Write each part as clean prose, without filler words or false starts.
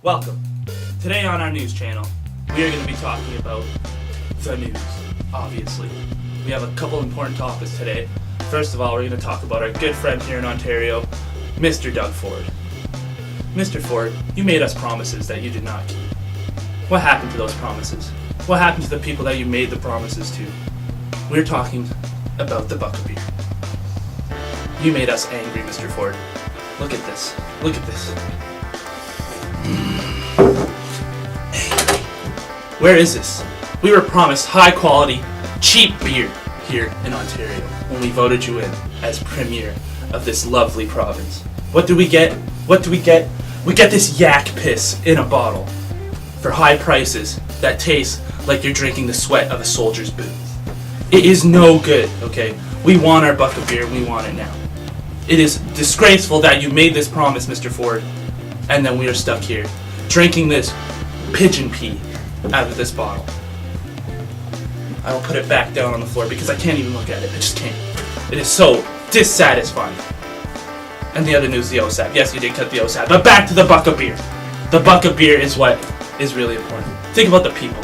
Welcome. Today on our news channel, we are going to be talking about the news, obviously. We have a couple important topics today. First of all, we're going to talk about our good friend here in Ontario, Mr. Doug Ford. Mr. Ford, you made us promises that you did not keep. What happened to those promises? What happened to the people that you made the promises to? We're talking about the bucket beer. You made us angry, Mr. Ford. Look at this. Look at this. Where is this? We were promised high quality, cheap beer here in Ontario when we voted you in as premier of this lovely province. What do we get? What do we get? We get this yak piss in a bottle for high prices that taste like you're drinking the sweat of a soldier's boot. It is no good, okay? We want our bucket beer, we want it now. It is disgraceful that you made this promise, Mr. Ford, and then we are stuck here drinking this pigeon pee out of this bottle. I will put it back down on the floor because I can't even look at it. I just can't. It is so dissatisfying. And the other news, the OSAP. Yes, you did cut the OSAP, but back to the bucket beer. The bucket beer is what is really important. Think about the people.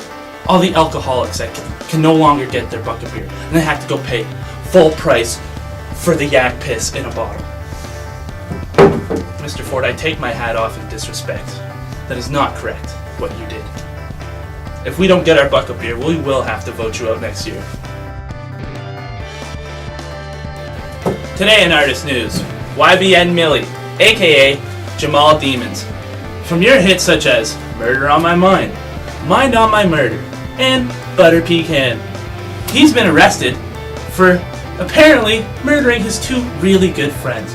All the alcoholics that can no longer get their bucket beer, and they have to go pay full price for the yak piss in a bottle. Mr. Ford, I take my hat off in disrespect. That is not correct, what you did. If we don't get our bucket beer, we will have to vote you out next year. Today in Artist News, YBN Millie, aka Jamal Demons. From your hits such as Murder on My Mind, Mind on My Murder, and Butter Pecan. He's been arrested for apparently murdering his two really good friends,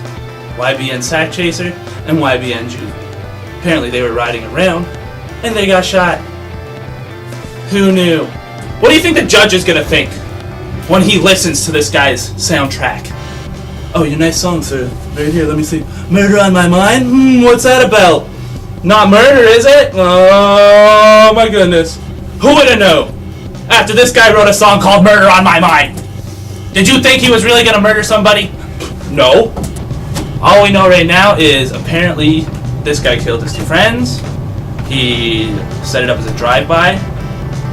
YBN Sack Chaser and YBN Juvie. Apparently they were riding around and they got shot. Who knew? What do you think the judge is gonna think when he listens to this guy's soundtrack? Oh, your nice song, sir. Right here, let me see. Murder on My Mind? What's that about? Not murder, is it? Oh my goodness. Who would have known? After this guy wrote a song called Murder on My Mind. Did you think he was really gonna murder somebody? No. All we know right now is apparently this guy killed his two friends. He set it up as a drive-by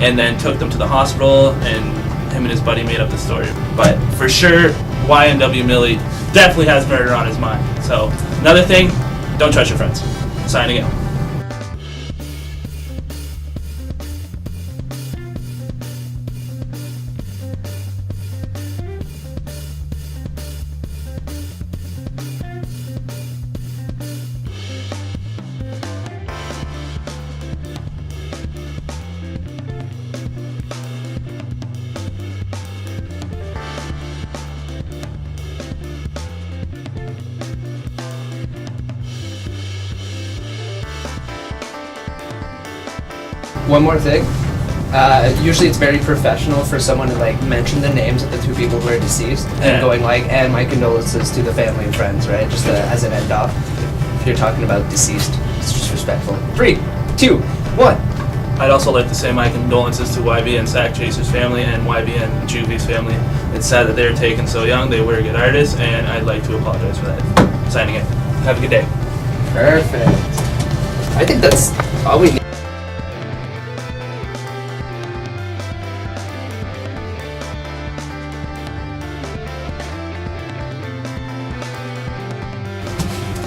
and then took them to the hospital, and him and his buddy made up the story. But for sure, YNW Millie definitely has murder on his mind. So another thing, don't trust your friends. Signing out. One more thing. Usually it's very professional for someone to like mention the names of the two people who are deceased and going like, and my condolences to the family and friends, right? Just as an end off. If you're talking about deceased, it's disrespectful. 3, 2, 1. I'd also like to say my condolences to YBN Sack Chaser's family and YBN Juvie's family. It's sad that they're taken so young. They were good artists, and I'd like to apologize for that. Signing it. Have a good day. Perfect. I think that's all we need.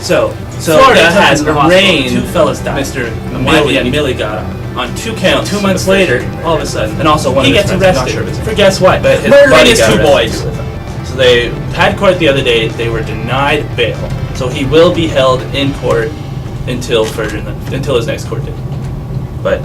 So Florida has arraigned two fellas died. Mr. Millie got on 2 counts. 2 months later, all of a sudden, and also he gets arrested for guess what? Murdering his two boys. So they had court the other day. They were denied bail. So he will be held in court until his next court date. But